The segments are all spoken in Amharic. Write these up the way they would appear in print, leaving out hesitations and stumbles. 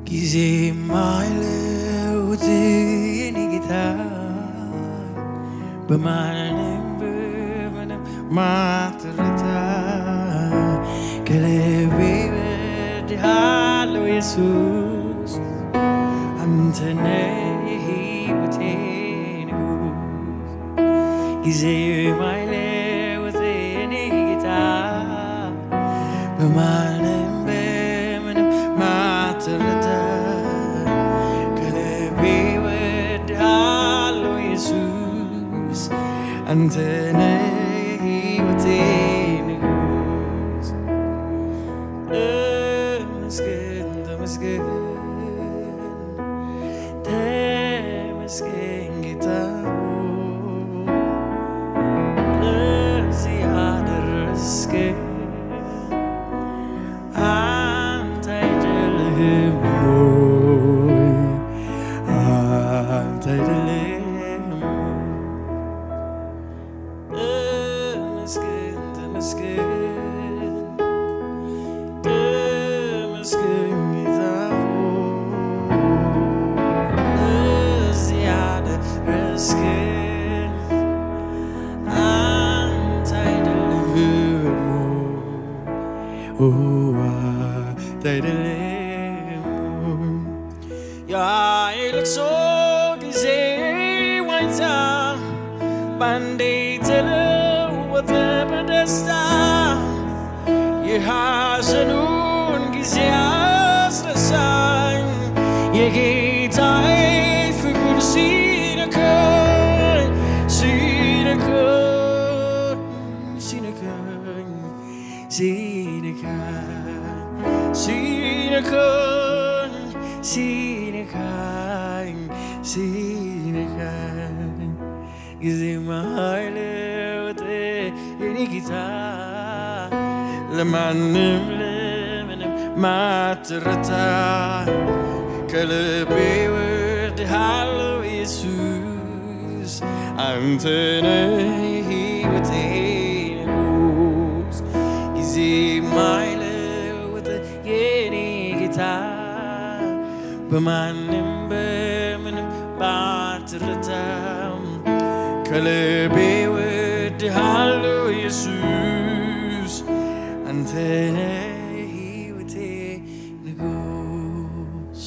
ጊዜ ማይለውጥ የኔ ጌታ በማንም በምንም ማትረታ ከልቤ እወድሃለሁ ኢየሱስ አንተ ነህ የሕይወቴ ንጉሥ ጊዜ ማይለውጥ የኔ ጌታ በማንም በምንም ማትረታ ከልቤ እወድሃለሁ ኢየሱስ አንተ ነህ የሕይወቴ ንጉሥ ተመስገን ተመስገን ተመስገን ጌታ ለዚህ ያደረስከኝ አንተ አይደለህም ወይ አንተ አይደለህም ተመስገን ተመስገን ተመስገን ጌታ ለዚህ ያደረስከኝ አንተ አይደለህም አንተ አይደለህም ያ የልቅሶ ጊዜ ዋይታ ባንዴ ተለወጠ በደስታ የሐዘኑን ጊዜ አስረሳኝ የጌታዬ ፍቅር ሲነካኝ ሲነካኝ ሲነካኝ ሲነካኝ ሲነካኝ ሲነካኝ ጊዜ ማይለውጥ የኔ ጌታ ለማንም ለምንም ማትረታ ከልቤ እወድሃለሁ ኢየሱስ አንተ ነህ የሕይወቴ ንጉሥ ጊዜ ማይለውጥ የኔ ጌታ በማንም በምንም ባትረታ ከልቤ እወድሃለሁ ኢየሱስ አንተ ነህ የሕይወቴ ንጉሥ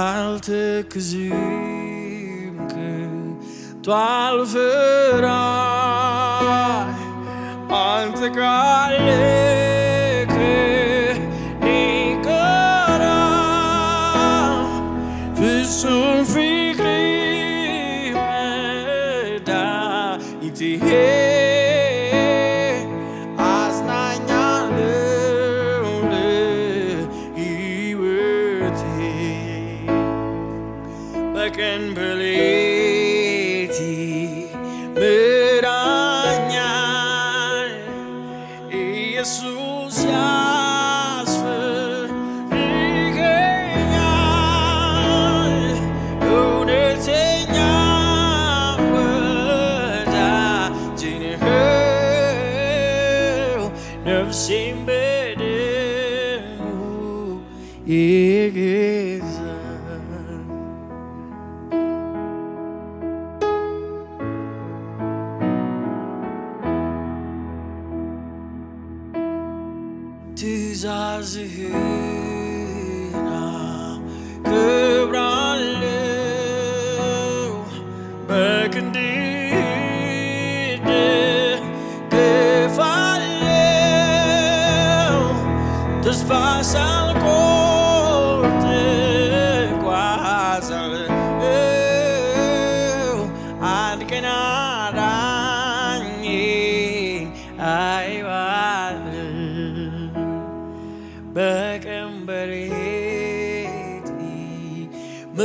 አልተክዝም ከቶ አልፈራም አንተ ካለ ከእኔ ጋር ፍጹም ፍቅር መድኃኒቴ አጽናኛለሁ ለሕይወቴ በቀን በሌሊት ይመራኛል ኢየሱስ ያስፈልገኛል እውነተኛ ወዳጅ ነህ ነፍሴን በደሙ የገዛ ትእዛዝህን አከብራለሁ በክንድህ እደገፋለሁ ተስፋ ሳልቆርጥ እጓዛለሁ አንድ ቀን አዳኜን አየዋለሁ በቀን በሌሊት ይመራኛል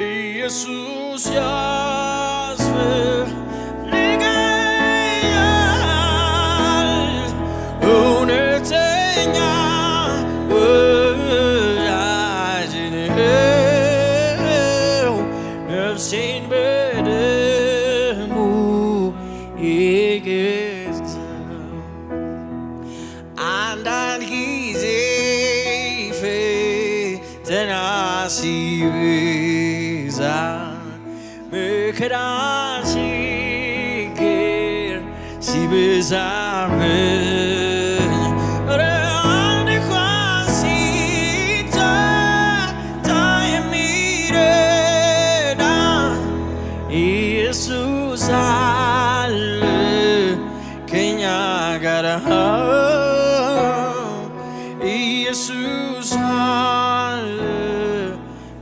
ኢየሱስ ያስፈልገኛል እውነተኛ ወዳጅ ነህ ነፍሴን በደሙ የገዛ አንዳንድ ጊዜ ሲበዛ መከራ ችግር ሲበዛብኝ ኧረ አንድ እንኳን ሲታጣ የሚረዳኝ ኢየሱስ አለ ከእኛ ጋር ኢየሱስ አለ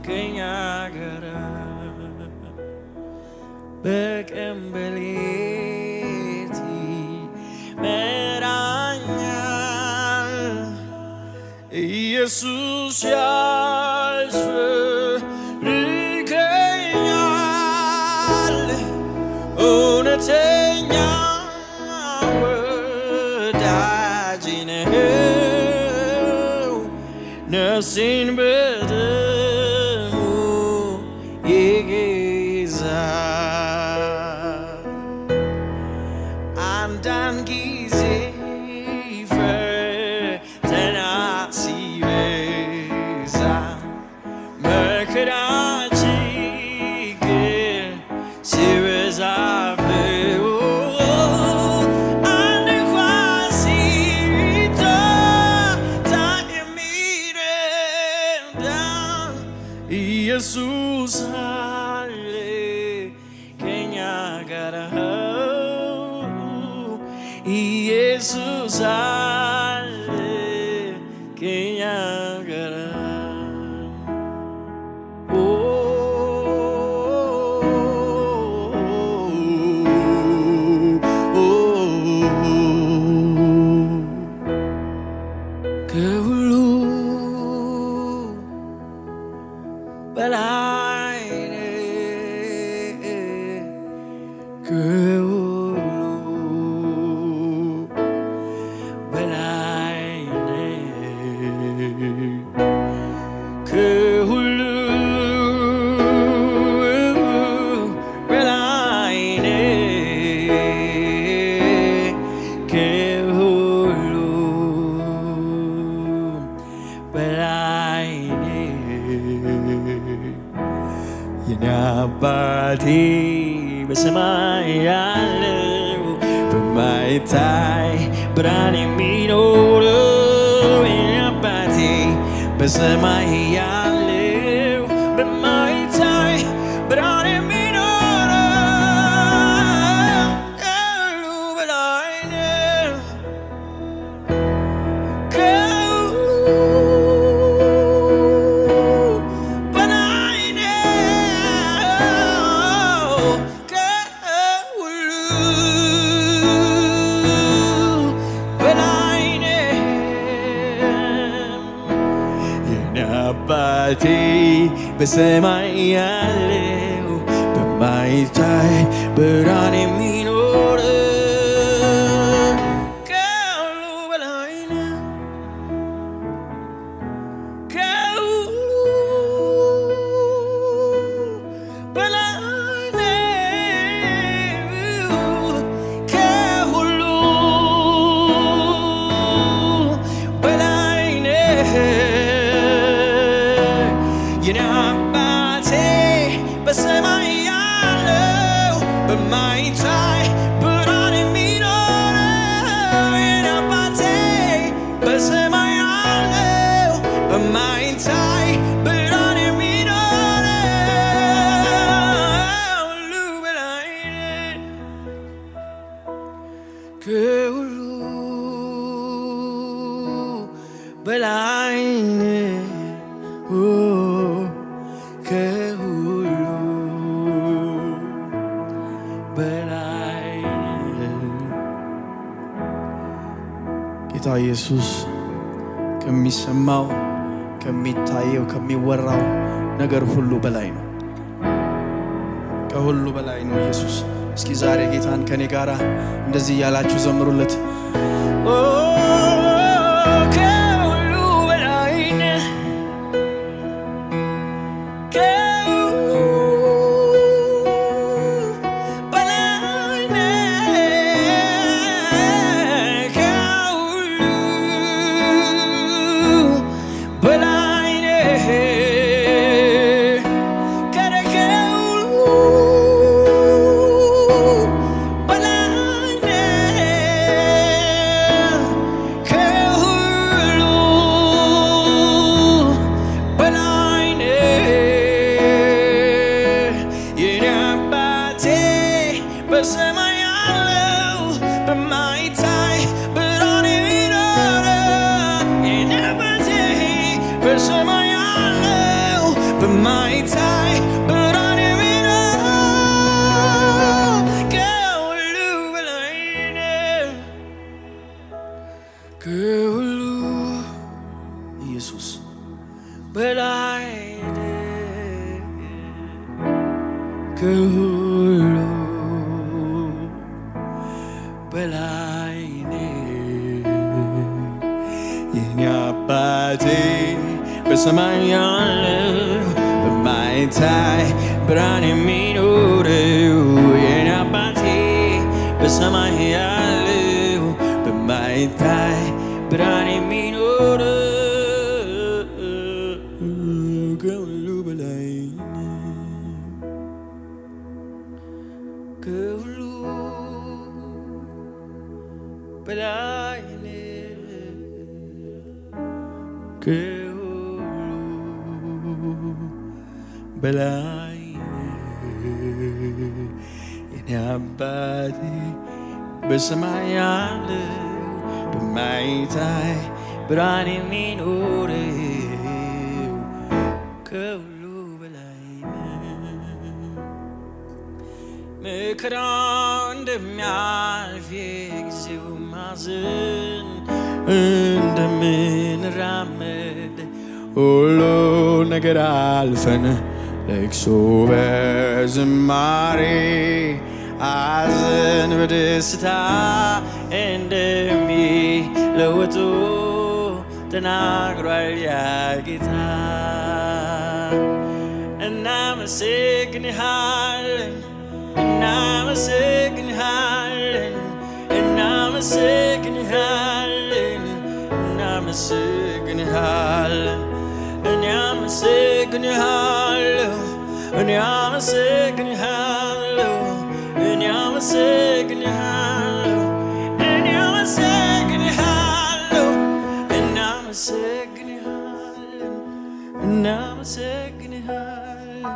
ከእኛ ጋር በቀን በሌሊት ይመራኛል ኢየሱስ ያስፈልገኛል እውነተኛ ወዳጅ ነው ነፍሴን በደሙ የገዛ አንዳንድ ጊዜ ፈተና ሲበዛ መከራ ችግር ሲበዛብኝ አንድ እንኳን ሲታጣ የሚረዳኝ ኢየሱስ አለ ከእኛ ጋር ኢየሱስ አለ ከእኛ ጋር ከሁሉ በላይ ከሁሉ በላይ ከሁሉ በላይ ከሁሉ በላይ የኔ አባቴ በሰማይ ያለው በማይታይ ብርሃን የሚኖረው የኔ አባቴ በሰማይ ያለው በማይታይ ብርሃን የሚኖረው ከሁሉ በላይ ነው አባቴ በሰማይ ያለው በማይታይ ብርሃን የሚኖረው ከሁሉ በላይ ነው ከሁሉ በላይ ነው ከሁሉ በላይ ነው የኔ አባቴ በሰማይ ያለው በማይታይ ብርሃን የሚኖረው የኔ አባቴ በሰማይ ያለው በማይታይ ብርሃን የሚኖረው ሁሉ በላይ ከሁሉ በላይ ከሁሉ በላይ ጌታ ኢየሱስ ከሚሰማው ከሚታየው ከሚወራው ነገር ሁሉ በላይ ነው። ከሁሉ በላይ ነው ኢየሱስ። እስኪ ዛሬ ጌታን ከኔ ጋራ እንደዚህ እያላችሁ ዘምሩለት። ከሁሉ በላይ ነህ በላይ ነህ በማይታይ ብርሃን የሚኖር ከሁሉ በላይ ነህ ከሁሉ ኢየሱስ በላይ ነህ ከሁሉ በላይ ነህ የኔ አባቴ በሰማይ ያለው በማይታይ ብርሃን የሚኖረው የኔ አባቴ በሰማይ ያለው በማይታይ ብርሃን የሚኖረው ከሁሉ በላይ ከሁሉ በላይ ከሁሉ በላይ የኔ አባቴ በሰማይ ያለው በማይታይ ብርሃን የሚኖረው ከሁሉ በላይ መከራ እንደሚያልፍ የጊዜው ማዘን እንደምንራመድ ሁሉ ነገር አልፈን ለቅሶ በዝማሬ ሐዘን በደስታ እንደሚለወጡ ተናግሯል ያ ጌታ። እናመሰግንሃለን እናመሰግንሃለን እናመሰግንሃለን እናመሰግንሃለን እኔ አመሰግንሃለሁ እኔ አመሰግንሃለሁ እኔ አመሰግንሃለሁ እኔ አመሰግንሃለሁ እናመሰግንሃለን እናመሰግንሃለን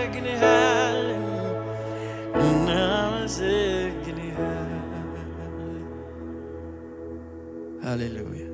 እናመሰግንሃለን እናመሰግንሃለን ሃሌሉያ